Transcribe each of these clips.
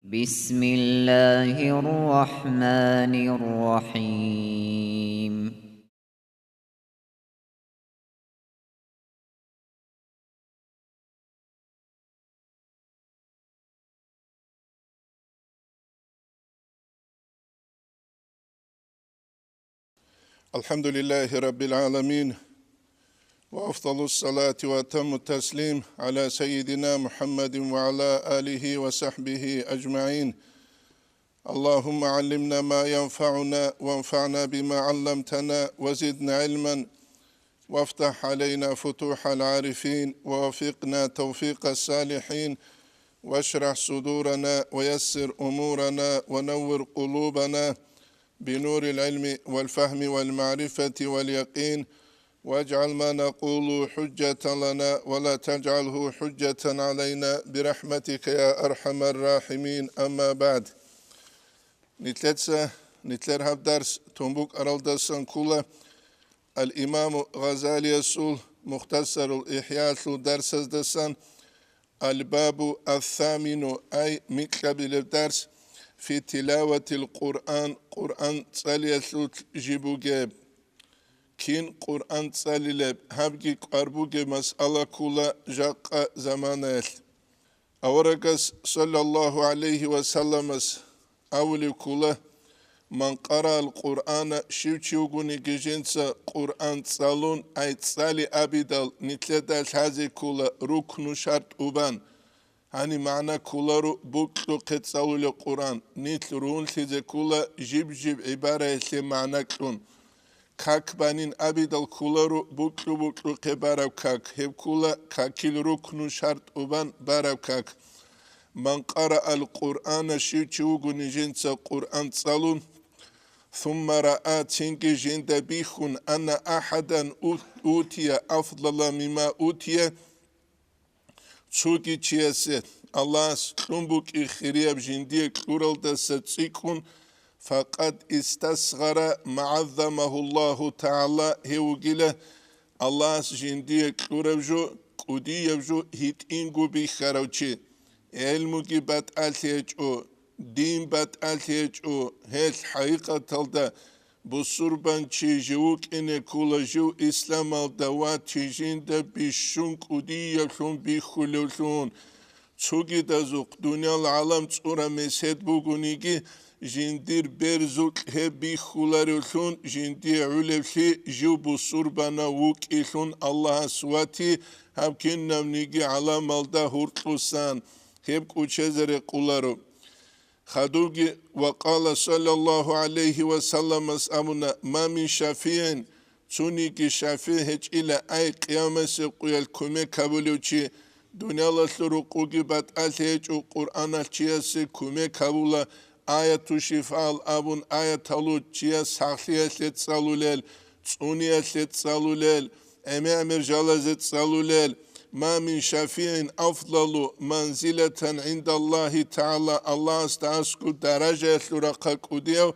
بسم الله الرحمن الرحيم. الحمد لله رب العالمين، وأفضل الصلاة وأتم التسليم على سيدنا محمد وعلى آله وصحبه أجمعين. اللهم علمنا ما ينفعنا وانفعنا بما علمتنا وزدنا علما، وافتح علينا فتوح العارفين، ووفقنا توفيق الصالحين، واشرح صدورنا ويسر أمورنا ونور قلوبنا بنور العلم والفهم والمعرفة واليقين، واجعل ما نقول حجة لنا ولا تجعله حجة علينا برحمتك يا أرحم الراحمين. أما بعد، نتلر هاب درس تنبوك أرالدسان كولا الإمام غزالي يسول مختصر الإحياء درس دسان الباب الثامن، أي مكتب الدرس في تلاوة القرآن. قرآن تسالي جيبو جيب كين قرآن تسالي هبجي قربو جيب مسألة كولا جاقة زمانيل أورقس صلى الله عليه وسلم أولي كولا من قرأ القرآن شوچوغوني جيجنسا قرآن تسالون أي تسالي أبيدال نتلدال هذي كولا ركن شرط أبان هاني معنى كولارو بوكلو قتصالو للقرآن نيتل رون لذي كولا جيب عبارة معنى كلون كاك بانين أبيدال كولارو بوكلو قبارو كاك هب كولا كاكيل ركنو شرط أبان بارو كاك. من قرأ القرآن شيوچوغو نجنسا قرآن تصالون ثم رأى تنجي جند بيخون أن أحدا أوتي أفضل مما أوتي تسوكي تشيسي الله سلومبوك إخريب جندية كورالدا ستسيكون فقد استصغر معظمه الله تعالى هيوغيلا الله جندية كورالجو قودي يبجو هيت إنغو بيخاروشي علموكي بات ألتيجو دين بات ألتيجو هيت حقيقة تلدا بصربان تشيجوك إنه كولا جو إسلام الدوات تشيجين دا بيشون قودي يبشون بيخولوشون تسوغي دازوق دنيا العالم تصورا مسهد بوغونيجي جندير برزوك هبي خولاريوشون جندير علفشي جو بصربانا ووك إشون الله سواتي هبكين نمنيجي على مالدا هورتوسان هب كوچزر قولارو خدوغي وقال صلى الله عليه وسلم أمنا ما من شافين تونيكي شافين هج إلى أي قيامة سيقويا الكومي كابوليوشي دنيا لسلوقوغي بات ألتيج قرآن الشياسي كومي كابولا آية شفاء الأبون آية تلو تشيا ساخلية لتسالوليل تونية لتسالوليل أمامر جالزة تسالوليل ما من شافع أفضل منزلة عند الله تعالى الله استعسكو درجة لرقاك وديو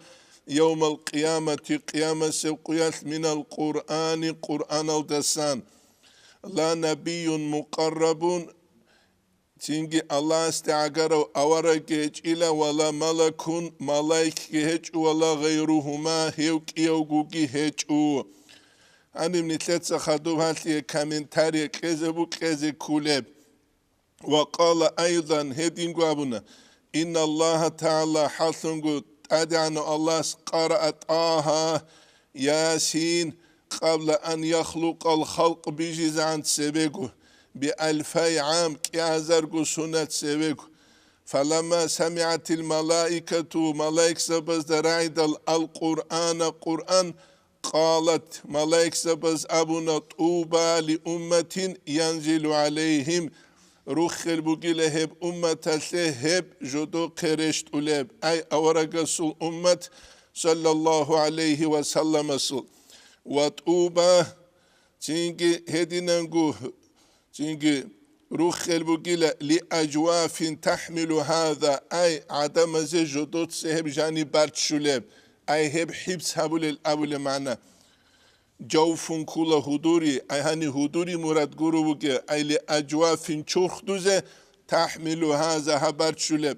يوم القيامة قيامة سوقيات من القرآن قرآن الدسان لا نبي مقرب تنجي الله استعقروا أورا جيج إلا ولا ملك ملايك هج ولا غيرهما هيوك يوغوغي هج أنا من ثلاثة خدوب هاتلي كامنتاري كذبو كذي كولب. وقال أيضا هدينغو أبونا إن الله تعالى حسنغو أدعنا الله قرأت ياسين قبل أن يخلق الخلق بيجيز عن سبيكو بألفي عام كيازرغو سنة سبيكو فلما سمعت الملائكة ملائكة سبز دراعد القرآن قالت ملائكة سبز أبونا طوبى لأمة ينزل عليهم روخ البقيلة هب أمة هب جدو قرشت أولاب أي أورق سل أمة صلى الله عليه وسلم سل وطوبى تنجي هدينانغو تنجي روخ البقيلة لأجواف تحمل هذا أي عدم زي جدو سهب جاني بارت شلاب أي هب حبس هبول الأول معنا جوفن كولا هدوري أي هاني هدوري مراد قروبك أي لأجواف شرخ دوزة تحمل هذا هبارت شلاب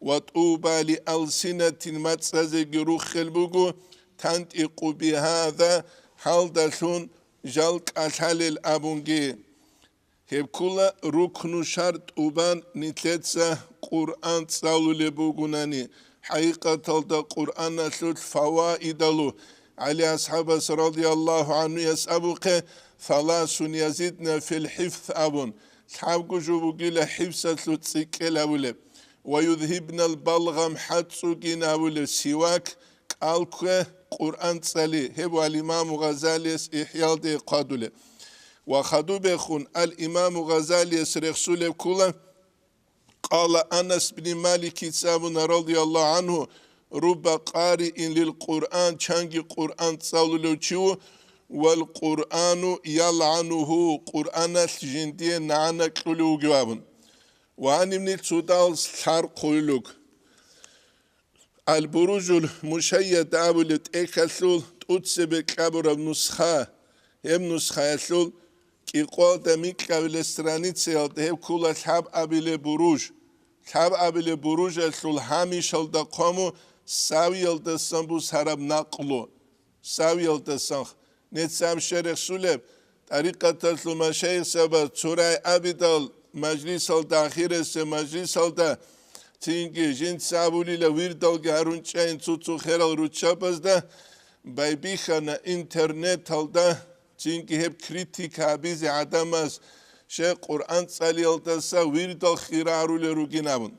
وطوبى لألسنة متسزق روخل بوغو تنطق بهذا حال دلون جلق أتحلل أبونجي هب كلا ركن شرط أبان نتلتسا قرآن تصالو لبوغوناني حقيقة القرآن لوت فوائد له علي أصحاب رضي الله عنه يسأبوك ثلاث يزيدنا في الحفظ أبون تحبقوا جوبوغي حفظة لوت سيكيل أولي ويذهبنا البلغم حدثوغين أولي سواك قالك قرآن تصالي هبو الإمام غزالي إحيال دي قادولي وخدو بخون الإمام غزالي رسول كله قال أنس بن مالك سابنا رضي الله عنه رب قارئ للقرآن چانگي قرآن تصالو چو والقرآن يلعنه قرآن الجندية نعنا كلو جوابن وعن ابن السودال سار قولوك البروج المشيد أولت إكسول تؤتسب كبر نسخة هم نسخة يسول كي قوة ميك قبل страницы هب كل أصحاب أبل بروج أصحاب أبل بروج يسول هميش الدقامو ساوي الدسان سرب نقلو ساوي الدسان نتسام شرح سولب طريقة المشايخ سبا سورة أبدال مجلس الداخير سه مجلس الدا تینگی جن سابولی لویردال گارون چین تو خیرال رو چپز ده بای بیخانه اینترنت الدا تینگی هب کریتیک هبیز عدم از شه قرآن سالی الدا سا ویردال خیرارول رو گینابون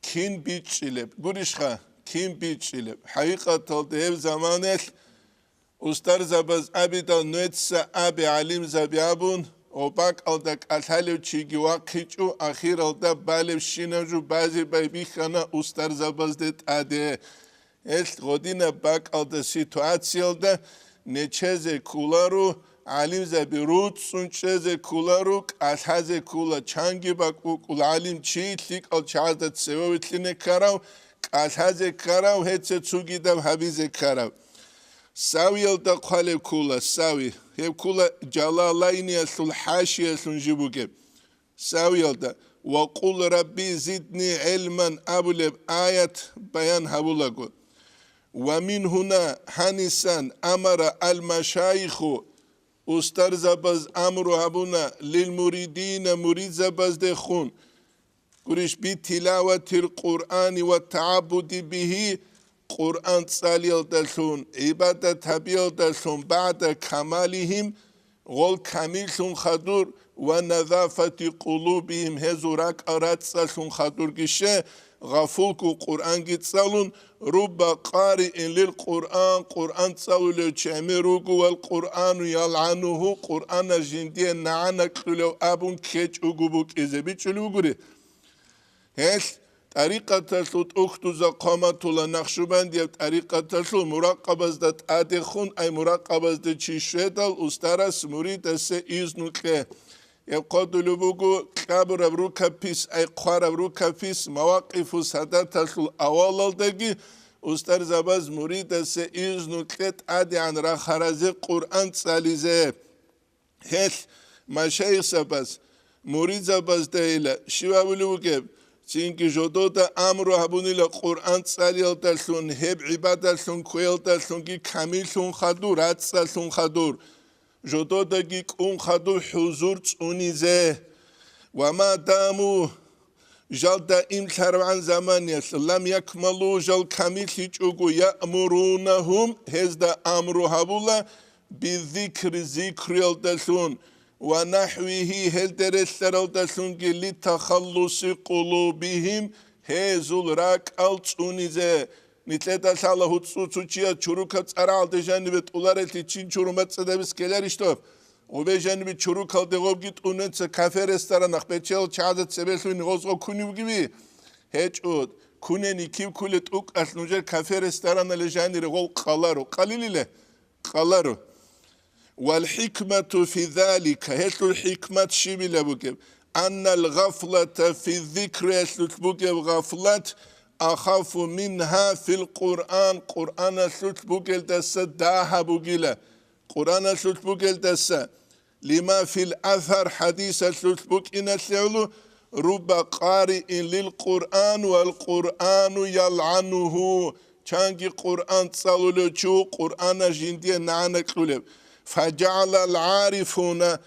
کین بیچیلب گوریشخه کین بیچیلب حقیقت الدا هب زمانش استار زباز ابیدال نویت سا ابی علیم زبیابون وباك ألدك أتحلو تشيجي واقعيشو أخير ألدا بالب شينجو بازي بايبي خانا أستار زبازدت آده است غدينا باك ألدا سيتواتسي ألدا نيچهزه كولارو علم زبي روت سنچهزه كولارو أتحزه كولا چانگي باك وكول علم چي تليك أل چهازده تسوه وطلينه كاراو أتحزه كاراو هتسه تسوگي دم حبيزه كاراو ساوي الدا قالب كولا ساوي هب كولا جلالين يسول حاشي يسول جبوكب ساوي الدا وقول ربي زدني علما أبولب آية بيان هبولغو ومن هنا حنسان أمر المشايخ استر زباز أمر هبونا للمريدين مريد زباز دخون قريش بتلاوة القرآن والتعبد به قرآن تصاليل دلون عبادة تبيل دلون بعد كمالهم غول كميلون خدور ونظافة قلوبهم هزوراك أرات سالون خدور جشه غفولك قرآن جتسالون رب قارئ للقرآن قرآن تصالو چمروك والقرآن يلعنه قرآن جندية نعنك لو أبون كيش أقوبوك إذا بيچلو قري هش طريقة السود أختوزا قامت ولا نقشبندی طريقة السود مراقبة دات آدخون أي مراقبة دات چیشویدال استرس مرید سه ایزنو که يقعد لبوغو كابر بروكا بيس أي قوار بروكا بيس مواقف سادات السود أول دقي استر زباز مرید سه ایزنو که عادي عن را خرازي قرآن ساليزه هش مشايخ زباز مرید زباز دايلا شوا بلوغب چینکه جدود امر هبونی لقرآن سالیل دلون هب عبادتون کویل دلون کی کمیلون خدور عدسلون خدور جدود کی اون خدور حضور تونیزه و ما دامو جل دائم ترعن زمانیش لم يكملوا جل کمیل هیچ اگو یأمرونهم هزد امر هبولا بذکر ذکریل دلون ونحوه هل درسل دسونجي لتخلص قلوبهم هزول راك التونيزه نتلتا سالا هتسوتشيا چوروكا تسارال دجانبت اولارتي چين چورومت سدبس كلر اشتوب وبجانبت چوروكا دغوب گيت اونت كافي رستورانخ بچل چازت سبسوين غوزغو كونيو گيبي هچود كونني كيب كولت اوك اسنوجر كافي رستوران لجانير غول قالارو قليلله قالارو والحكمة في ذلك هسلو الحكمة شبيلة بوكب أن الغفلة في الذكر هسلو بوكب غفلة أخاف منها في القرآن قرآن هسلو بوكب دسا داها بوكيلة قرآن هسلو بوكب دسا لما في الأثر حديث هسلو بوكينا سيولو رب قارئ للقرآن والقرآن يلعنه چانگی قرآن تصالولو چو قرآن جندی نعنک قلب فجعل العارفون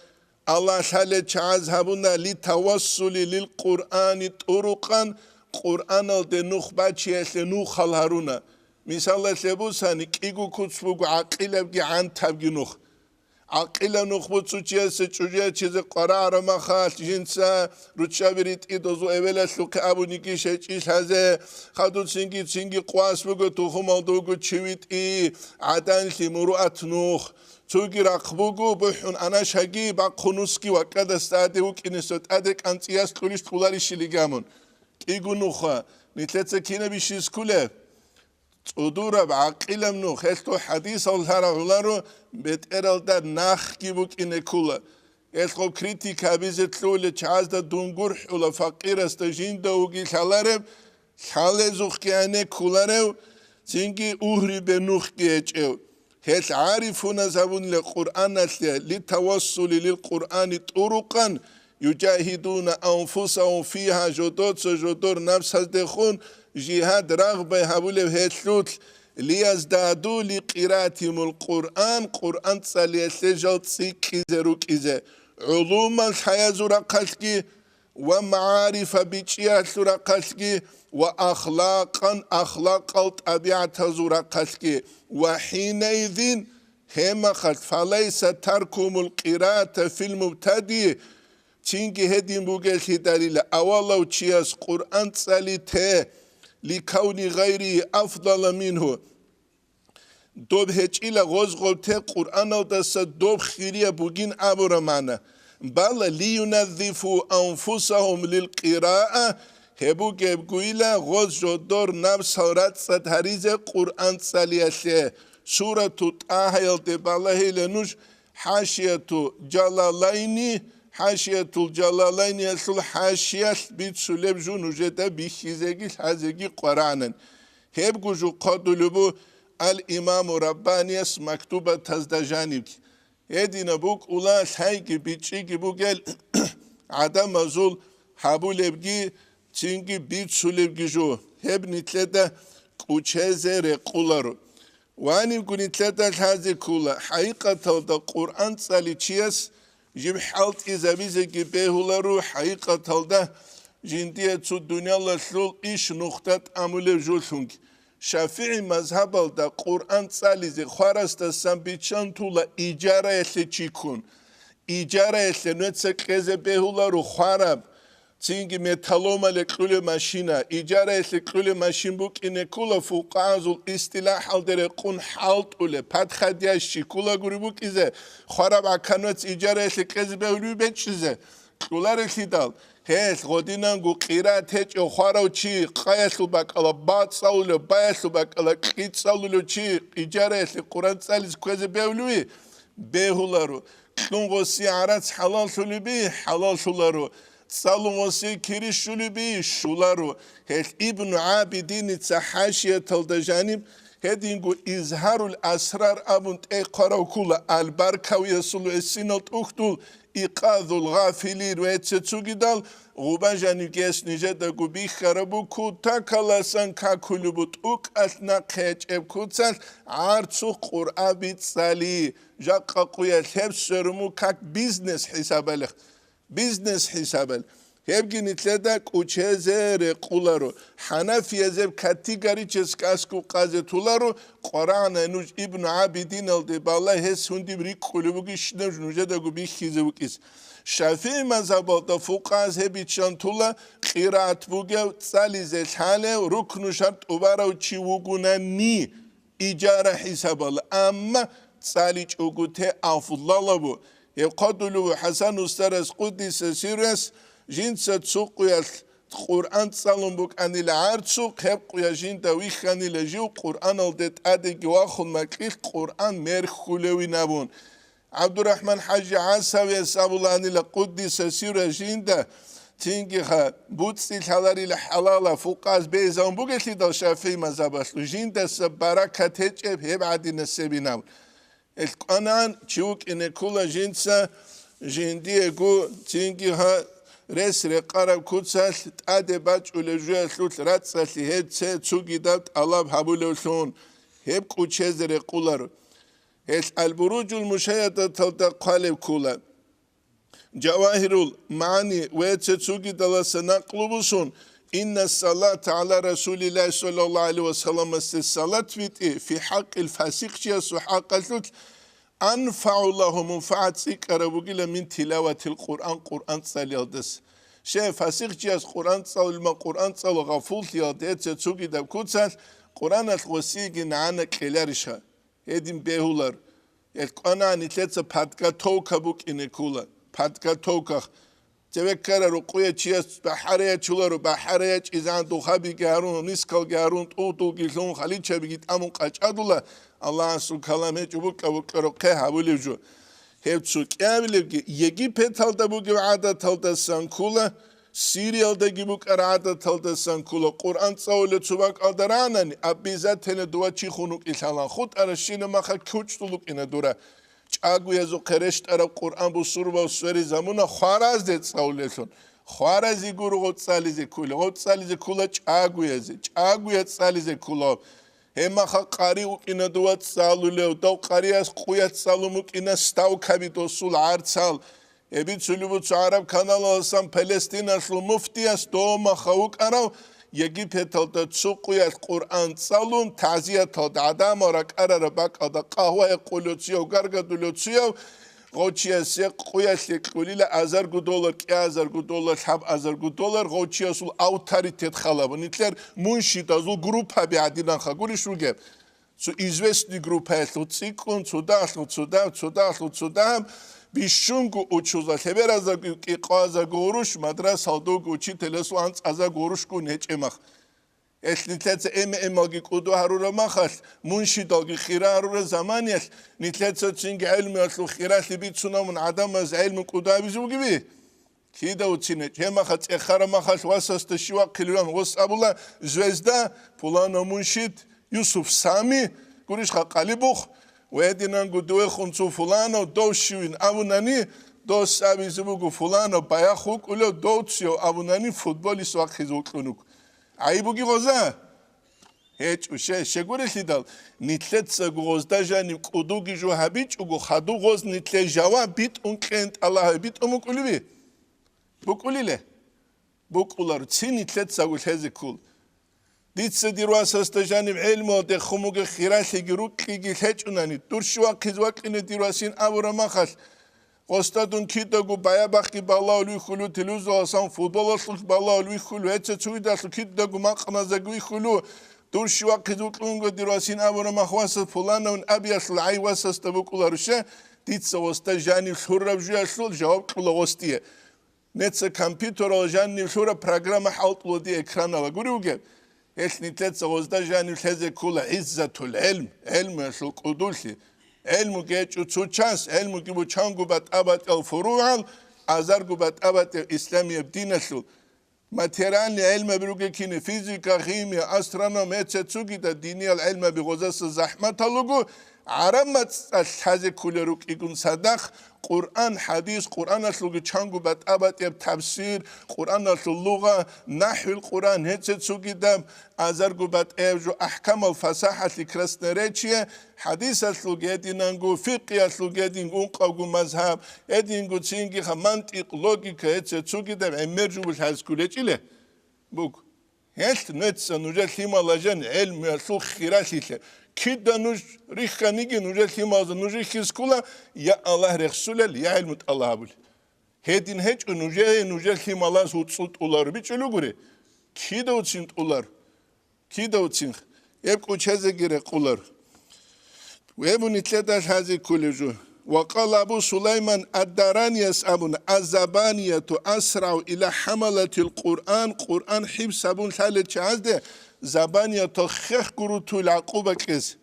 الله تعالى چازهبون لتوصل للقرآن طرقا قرآن الدنوخ بچيس لنوخ الهرونا مثال لبوساني كيغو كتسبوغ عقيلبگي عن تبگي نوخ عقيلا نوخ بوتسو چيس چوجيا چيز قرار مخال جنسا روچا بريت ايدوزو اولا سلوك ابو نيكي شيچيس هزه خدو سنگي قواس بگو توخم الدوغو چويت اي عدن لمروعت نوخ توگی رقبوگو بحون اناش هگی با خونوسکی وقت استاده و کنیست ادک انتیاس کلیش طولاری شلیگامون ایگو نوخا نیتلت کینه بیشیز کله تودورا بعقیلم نوخ هستو حدیث الهرغلارو بيت ارال دا نخ کی بو کنه کله هستو کریتیکا بیزت لوله چاز دا دونگور حولا فقیر استجین دا وگی شالارم شاله زوخ کیانه کولارو سینگی اوهری به نوخ گیچو هل عارفون زبون للقرآن للتوصل للقرآن طرقا يجاهدون أنفسهم فيها جدور نفس هزدخون جهاد رغبة هبول هتلوت ليزدادوا لقراءتهم القرآن قرآن تساليسجل تسيكيزة علوما الحياة زرقلتكي ومعارف بيتشيات زرقلتكي وأخلاقا أخلاق الطبيعة زرقلتكي وحينئذ هم خلت فليس تركم القراءة في المبتدئ تينجي هدين بوغل دليل أولا وشياس قرآن تساليته لكون غيره أفضل منه دوب هجيلا غزغلته قرآن ودس دوب خيريا بوغين أبرمانا بل لينظفوا أنفسهم للقراءة هبو گویلا غز جدور نفس هرات ستهریز قرآن سالیشه سورة طه بالا لنوش حاشية الجلالين يسول حاشية بيت سلب جو نجده بيخيزگی حزگی قرآن هب گوجو قدلبو الامام رباني اس مكتوبة تزدجانب هدينا بوك اولا سايگي بيچيگي بوگل عدم ازول حبولبگی چینگی بیت سولبگی جو هب نیتلده کوچه رقولارو وانیم گونیتلده هزی کولا حقیقت دا قرآن سالی چیست جیب حالت ایزابیزگی بهولارو حقیقت دا جندیه تو دنیا لسلول ایش نختت عمول جولتونگ شافعی مذهب دا قرآن سالی زی خوارست سن بیچان تولا ایجاره اسلی چی کن ایجاره اسلی نوت سکیزه بهولارو خوارب تینگی متالوما لکل ماشینا ایجاره لکل ماشین بوک اینه کلا فوقازول استیلاح در قن حالت اوله پد خدیاش چی کلا گوری بوک ایزه خراب اکنوت ایجاره لکل بهلوی بچیزه کلا رسیدال هست غدینان گو قیرات هچ او خراو چی قایسل بکالا باد سالو بایسل بکالا قیت سالو چی ایجاره لقرآن سالیز کوزه بهلوی بهولارو کلون وسی عرض حلال شلوی حلال شلارو سالوموسي كريش شلبي شولارو هل ابن عابدين تحاشية الدجانب هدينغو إظهار الأسرار أبنت إقراو كولا البركة ويسولو السنة أختول إيقاظ الغافلين ويتسوغي دال غوبان جانو جيس نجد غوبي خرابو كو تاكالاسان كاكولوبوت اوك أثناء قيج إبكوتسال عارتسو قرآبيت سالي جاقا قوية الهب سرمو كاك بيزنس حسابالخ بيزنس حسابل هبگی نتلده کوچه رقولارو حنفی زب کاتیگاری چسکاسکو قازه تولارو قرآن نوج ابن عابدین الدبالا هست هندی بری کلوبگی شنوج نوجه دگو بی خیزه بکیس شافعی مذهب دا فوقاز هبیچان تولا قرائت بوگه سالی زلحاله رکن شرط اوبارو چی وگونه نی ایجاره حسابال اما سالی چوگو ته افضل بو يقدلوا حسن استرس قدس سيرس جنس تسوقيا القرآن صالون بوك أن العرض سوق هبقيا جين دويخ أن الجيو قرآن الدت أدق واخل مكيخ قرآن مرخولوي نبون عبد الرحمن حاج عاصوي سابولا أن القدس سيرس جين دا تينجيخا بوتسي الحلالي لحلالا فوقاز بيزان بوكتي دا شافي مزابسلو جين دا سباركة تجيب هبعدين السبي نبون القنان تشوك إن كل جنسا جندي جو تينجي ها რეს რეყარა ქუცალ ტადე ბაჭულე ჟუელუთ რაცალი ჰეცე ცუგიდა ალაბ ჰაბულეულუნ ჰებ კუჩეზე რეყულარო ეს ალბურუჯულ მუშაიადა თავდა ყალებ ქულა ჯავაჰირულ მაანი ვეცე ცუგიდა ლასანაყლუბუსუნ إن الصلاة على رسول الله صلى الله عليه وسلم الصلاة في حق الفاسق حق الثلث أنفع الله منفعة كربوجيل من تلاوة القرآن قرآن صليادس شيء فاسق قرآن صل ما قرآن صل غفول يادت تسوقي دبكوتسال قرآن الوسيق نعنا كلارشة هدين بهولر القرآن نتلت بدك توكا بوك إنكولا بدك توكا تذكر رقية شيء بحرية شلرو بحرية إذا دخابي جارون نسكال جارون أوتو جلون خليج بيجي أمون قشادولا الله سو كلامه جبوك أبوك رقيه هبوليجو هبتسوك أمليجي يجي بتال دبوك عادة تال دسانكولا سيريال دجيبوك عادة تال دسانكولا قرآن صاولة سباق أدرانني أبيزات هنا دوا چی خونوك إلهان خود أرشين ما خا كوچ تلوك إن دورا چاگویزو قرشت عرب قرآن بو سور با سوری زمونا خواراز دید ساولتون خوارازی گورو غد سالیزی کولا چاگویز سالیزی کولا هما خا قاری او اینا دوات سالو لیو دو قاری از قویت سالو موک اینا ستاو کبید و سول عرد سال ابید سولی بود سو عرب کانال آسان پلستین اصلو مفتی است دو ما خاوک اراو یکی پتال دا تسوقویت قرآن سالون تعذیه تا دادم آرک ارار بک آدا قهوه قلوچیو گرگ دلوچیو غوچیه سی قویت لیقولیل $1000 کی $1000 حب $1000 غوچیه سول اوتاریتت خلابه نیتلر منشید ازول گروپ ها بیادیدن خا گوریش رو گب سو ایزوستی گروپ هستو تسیکون تودام بیشونگو اوچوزا خبر از کی قازا گوروش مدرسه هادو گوچی تلسوانس از گوروش کو نچ امخ اسلیتت اماگی کدو هرور مخش منشی داگی خیره هرور زمانیش نیتلت چنگ علم اصل خیره لیبیت سونامون عدم از علم کدو بیزو گیبی کی داو چینه چه مخش اخر مخش واسست شوا کلیان واس ابولا زوزدا پولان منشید یوسف سامی گوریش خالی بخ وادينا نقولوا خنصو فلان ودو شوين أبو ناني دو سابي زبوكو فلان وبايخوك ولو دو تسيو أبو ناني فوتبولي سواق خيزوك لنوك عيبوكي غزا هيك وشي شغوري لدال نتلت سغوزدا جاني قدوكي جو هابيچ وغو خدو غوز نتلت جوا بيت انكنت الله بيت امك ولبي بوكوليله بوكولار تسي نتلت سغول هزي كول ديتس ديرواس استجانب علمه دخموج خيرات يجروك يجهجونني ترشوا كذوك إن ديرواسين أبورا مخش قصدون كيدا جو بايا بخي بالله لوي خلو تلوز واسان فوتبول أصل بالله لوي خلو هتشوي داخل كيدا جو مقنا زجوي خلو ترشوا كذوك لونج ديرواسين أبورا مخواس فلان ون أبي أصل عي واس استبوكولا رشة ديتس واستجانب شورب جوا أصل جواب كلا واستيه نتس كمبيوتر وجانب شورب برنامج حاط لودي إكران على جوريوجه إثنيتات سوزدا جاني الحزة كلها عزة العلم علم شو قدوسي علم جيتشو تشانس علم جيبو تشانجو بات أبات الفروع أزارجو بات أبات الإسلامية بدين شو ماتيران علم بروجي كيني فيزيكا كيمياء أسترونوميا تسوقي دا ديني العلم بغزاس الزحمة لوجو عرمت الحزة كل روك يكون صدق قرآن حديث قرآن أصله تشانجو بات أبات تفسير قرآن أصله اللغة نحو القرآن هتسد سوقي دم أزرجو بات أبجو أحكام الفصاحة لكرسنريتشيا حديث أصله جدينانجو فقه أصله جدينجو قاعو مذهب جدينجو تينجي خمانتق لوجيكا هتسد سوقي دم أمرجو بالحاسكوليتش إله بوك هست نتس نوجا ثيما لاجن علم أصله خيراتيله كده نوج ريخا نيجي نوجا ثيما نوجا خيسكولا يا الله رسول يا علم الله أبول هدين هج نوجا ثيما لاز وتصوت أولار بيجلو غوري كده وتشين أولار كده وتشين يبقى شهزة غير أولار ويبقى نتلدش هذه كل جو وقال أبو سليمان الدراني يسأبون الزبانية أسرع إلى حملة القرآن قرآن حب سبون ثالث شهزة زبانية تخخ قروتو العقوبة كيس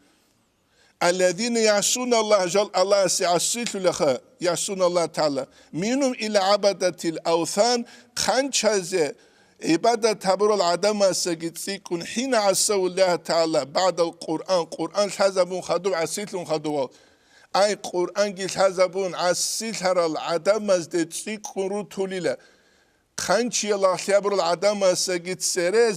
الذين يعصون الله جل الله سيعصيت لخا يعصون الله تعالى منهم إلى عبادة الأوثان خانشازة عبادة تبر العدم سجدسيكون حين عصوا الله تعالى بعد القرآن قرآن حزبون خدوا عصيت خدوا أي قرآن جل حزبون عصيت هر العدم سجدسيكون روتوليلا خانچی الله خبر العدم سگیت سره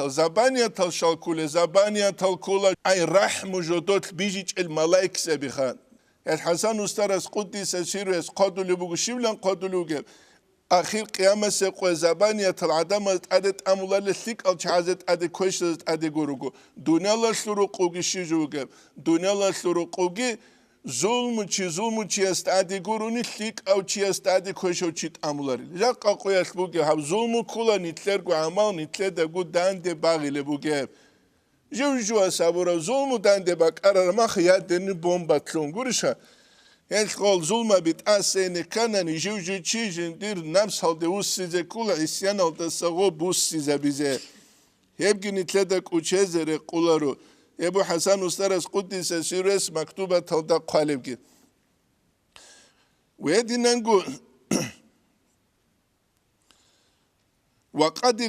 زبانیت شالکوله زبانیت کوله ای رحم جدت بیجیچ الملائک سبیخان الحسن استرس قدیس سیروس قدلو بگو شیولن قدلو گب آخر قیامت سقو زبانیت العدم عدد امولال لیک الچازت عدد کوشت عدد گروگو دنیا لشلو قوگی شیجو گب دنیا لشلو قوگی zulmu çi estadi guruni lik av çi estadi koşo çit amulari. Ya qakoyas buge hab zulmu kula nitler gu amal nitler de gu dande bagile buge. Jevju asabura zulmu dande bak ararma ya deni bomba tlungurişa. El qol zulma bit asene kanani jevju çijindir namsal de ussize kula isyan alda sago bus size bize. Hep nitler de uçezere kularu. Ebu Hasan Ustaras Kuddise Sures Maktuba Talda Qalibki. Ve dinengu وقد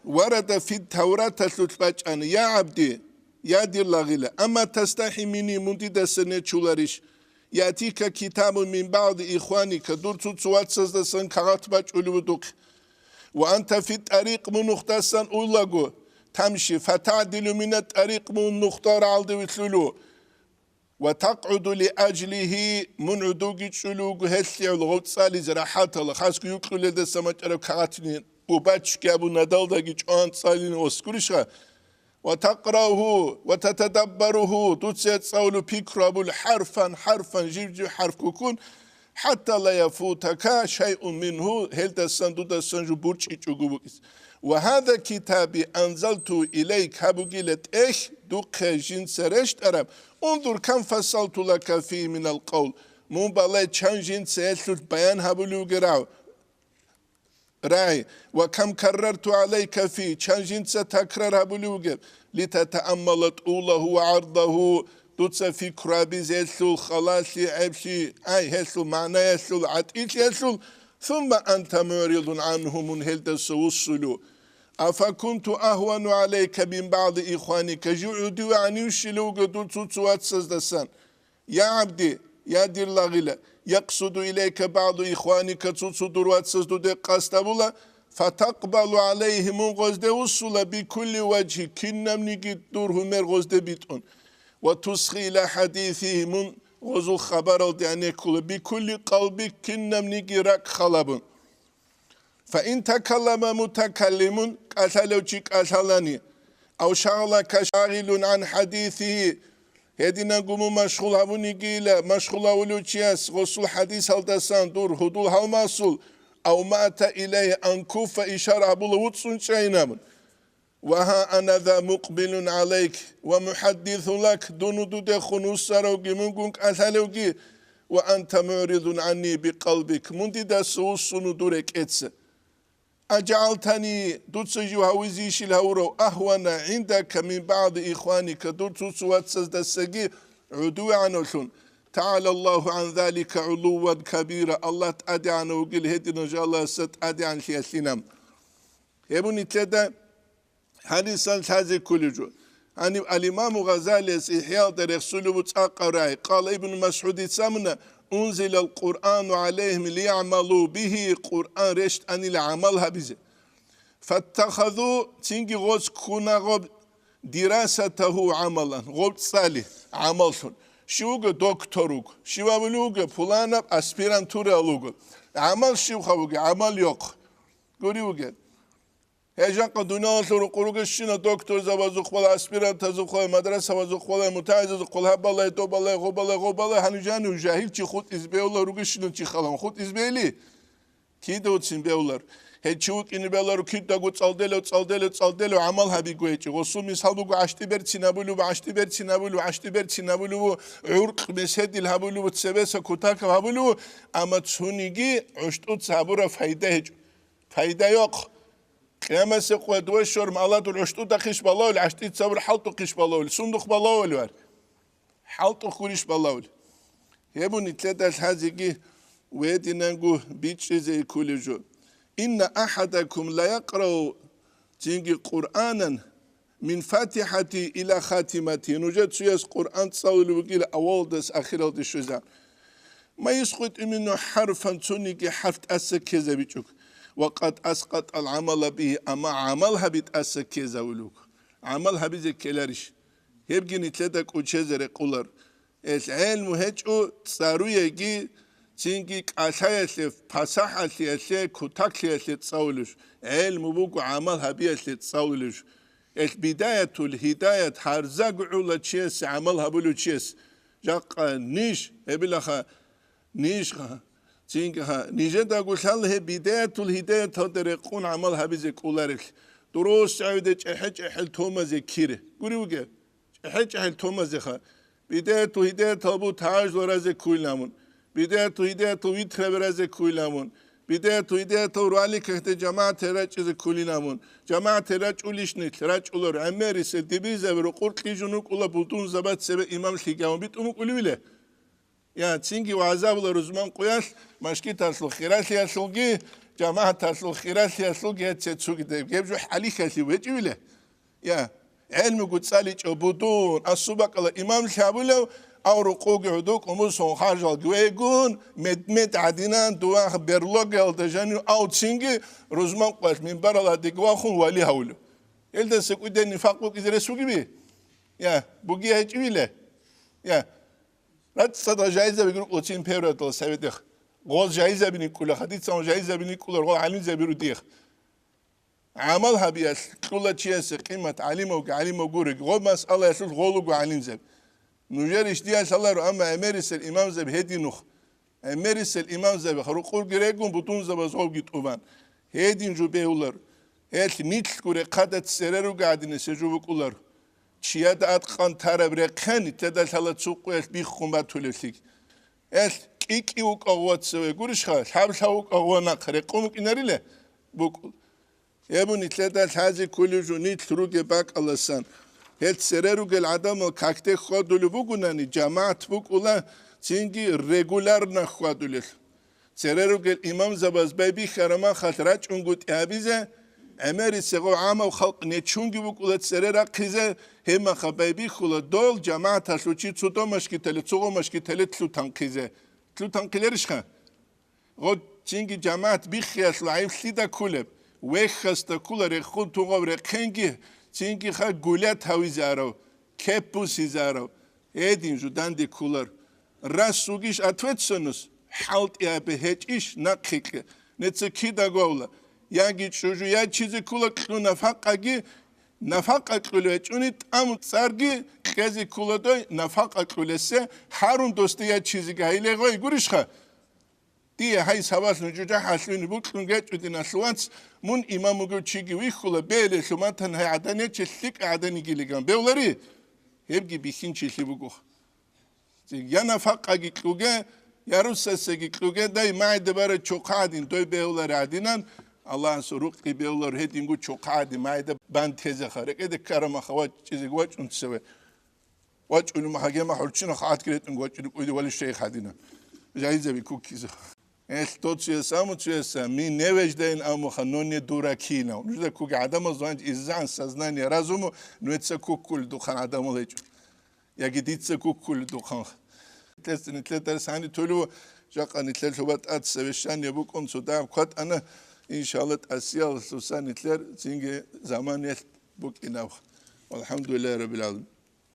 ورد في التوراة تلتبجان يا عبدي يا دير لغيلة أما تستحي مني مندد سنة شولاريش يأتيك كتاب من بعض إخوانك دور تسوات سزدسن كغتبج أولودوك وأنت في الطريق منختسن أولاغو تمشي فتعدل من الطريق من نختار عالدو وتلولو وتقعد لأجله من عدوك تشلوك هسي الغوت سالي زراحات الله خاسك يقلو لدى سمجرب كغتنين وباتشك أبو ندال داكي جوان سالين وسكرشا وتقرأه وتتدبره تتسيت سولو بيكرابو حرفا جيبجي حرف كوكون حتى لا يفوتك شيء منه هل تسندو تسنجو برشي تشوغوكيس وهذا كتابي أنزلت إليك هبوغيلت إيش دوك جين سرشت أرب انظر كم فصلت لك فيه من القول مبالا چان جين سيسلت بيان هبولوغراو راي وكم كررت عليك فيه چان جين ستكرر هبولوغر لتتأمل طوله وعرضه دوتس في كرابي زيسل خلاصي عبشي أي هسل معنى يسل عتيش يسل ثم أنت معرض عنه من هلد السوصلو أفكنت أهون عليك من بعض إخوانك جعدوا عن يشلوك دول تسوات سزدسان يا عبدي يا دير لغيلة يقصد إليك بعض إخوانك تسودروات سزدود قاستبولا فتقبل عليهم غزد وصل بكل وجه كنم نجد دورهم غزد بيتون وتصغي إلى حديثهم غزو خبر يعني بكل قلبك كنم نجرك خلبون فإن تكلم متكلم قتلوشك قتلني أو شغلك شاغل عن حديثه هدينا قوم مشغول هبوني قيلة مشغول أولوشياس غسول حديث هالدسان دور هدول هالماسول أو مات إليه أنكوف إشارة بول وطسون شاينامون وها أنا ذا مقبل عليك ومحدث لك دون دود خنوس سروقي منقنك أثلوقي وأنت معرض عني بقلبك مندي دا سوسون دورك إتس أجعلتني دوتسجو هاوزيش الهورو أهون عندك من بعض إخوانك دوتسو واتسدسجي عدو عنوشون تعالى الله عن ذلك علوا كبيرا الله تأدي عنه وقل هدنا جاء الله ستأدي عن شيئا يبوني تدا حديثا هذه كل جو يعني الإمام غزالي إحياء درسول وتقرأ قال ابن مسعود سمنا أنزل القرآن عليهم ليعملوا به قرآن رشت أن العملها بزي فاتخذوا تنجي غوز كونا غوب دراسته عملا غوب صالح عملهم شوغ دكتوروغ شوابلوغ فلانا أسبيرانتوري ألوغ عمل شوخوغ عمل يوق قريوغ هجان قدونا لورو قروغ شينا دكتور زبازوخ ولا أسبيرانت زوخ ولا مدرسة وزوخ ولا متعز زوخ ولا هبالله دوبالله غوبالله هنجانو جاهل چي خود إزبيولا روغ شينا چي خلام خود إزبيلي كي دوتسين بيولار هجوك إني بيولارو كي داغو تصالدلو عمل هبي قويتي غصول مثال بگو عشتي برتي نابولو عرق مسهد الهبولو تسبسا كتاك هبولو أما تسونيجي عشتو تسابورا فايدة يوق قيامة سقوة دوشور مالات العشتو تخيش بالله عشتي تصور حلطو قيش بالله صندوق بالله والوار حلطو خوريش بالله يبوني تلاتة هذه ويدي نانجو بيتشي زي كل جو إن أحدكم لا يقرأ تنجي قرآنا من فاتحتي إلى خاتمتي نوجد سياس قرآن تصول وقيل أول دس أخيرا دي شوزان ما يسقط منه حرفا تنجي حرف أسا كذا بيتشوك وقد أسقط العمل به أما عملها بتأسك كيزاولوك عملها بزي كيلارش يبقى نتلدك وشزر قولر العلم هجو تصارو يجي تنجي كاشايا فصاحة لي كتاك لي تصاولش علم بوكو عملها بيه تصاولش البداية الهداية هرزاق عولا تشيس عملها بلو تشيس جاق نيش ابلخا نيش تنجها نيجدا قول هي بداية الهداية تدرقون عملها بزي كولارك دروس عودة احل توما زي كيري قولي احل توما زي خا بداية الهداية تابو تاج ورازي كويلامون بداية الهداية ويتخرى برازي كويلامون بداية الهداية ورالي كهت جماعة راج زي كولينامون جماعة راج وليشنيت راج ولور عماري سدبيزة ورقورت ليجونوك ولا بوتون زبات سبب إمام الحجاون بيتومك ولي يا تسينجي وعذاب الرزمان قياس مشكي تاسلو خيرات ياسلوجي جماعة تاسلو خيرات ياسلوجي هتسوقي ده يبجو حالي كاسي وجوله يا علم قد سالج أبودون السبق الإمام الشابولو أو رقوق عدوك ومسون خارج الجويجون مد عدينان دواخ برلوج الدجاني أو تسينجي رزمان قياس من برا دقواخون ولي هولو يلدا سكوا ده نفاق بوك إذا سوقي بيه يا بوجي هجوله يا رات صدا جايزة بيقول قوتين بيرد السبيدخ غول جايزة بني كله خديت سون جايزة بني كله غول علم زبيرو ديخ عملها بياس كل شيء قيمة علمه وعلمه جورج غول مسألة يسوس غولو وعلم زب نجارش ديا الله أما أميرس الإمام زب هدي نخ أميرس الإمام زب خروقول جريجون بطون زب زول جت أوبان هدي نجوبه ولر هات نيتل كوري قادة سررو قاعدين سجوب كولر چیاد اتقان طرف رکانی تدل حالت سوق و بیخون با طولشی. کی او قوت سوی گوش خواهد. حبل او قوت نخره. قوم کی نریله. بکل. یبونی تدل حاضر کلی جونیت روگ باک اللهسان. هل سرروگ العدم و کاکته خود دلو بگونانی جماعت بکولا چینگی رگولار نخواد دلیل. سرروگ امام زباز بی خرما خاطرات اونگوت عبیزه. امری سگو عام و خلق نچونگی بکولت سررا خیزه هم خبیبی خلق دول جماعت هشوچی چوتو مشکیتلی چوگو مشکیتلی تلو تنقیزه تلو تنقیلرش خان غد چینگی جماعت بیخیاس لعیف سیدا کولب ویخست کولر خود تو غور خنگی چینگی خا گولیت هاوی زارو کپوسی زارو ایدین جودان دی کولر راس سوگیش اتوت سنوس حالت یا به هیچ ایش نقیقه نتسکی دا گوله یعنی چوجو یا چیزی کولا کلو نفاق کلوه چونی تام سرگی کسی کولا دوی نفاق کلوه سه هرون دوستی یا چیزی که هیله گوی گوریش خا دیه های سواس نجوجا حسونی بود کنگه چودی نسوانس من امام مگو چیگی وی کولا بیله شما تنها عدنی چسلیک عدنی گیلیگان بیولاری هبگی بیشین چیزی بگو یا نفاق کلوه یا روسسه کلوه دای معده برای چوکادین دوی بیولاری عدینان Allah'ın soruk gibi olur hedingu çok adi mayda ben teze xarek edek karama xavat çizik vaç unseve vaç unu mahagema hulçina xat kiretin vaç unu uydu vali şeyh hadina jaize bir kukiz tot çuyesa mi nevejdein amu xanoni durakina nujda kuk adama zanj izan saznani razumu nuetsa kukul dukan adamu leç ya giditsa kukul dukan tletler sani tolu jaqani tlet sobat at sevişan ya bu konsuda kat ana İnşallah Asya Sultanitler çünkü zaman bu inav. Elhamdülillah Rabbil Alemin.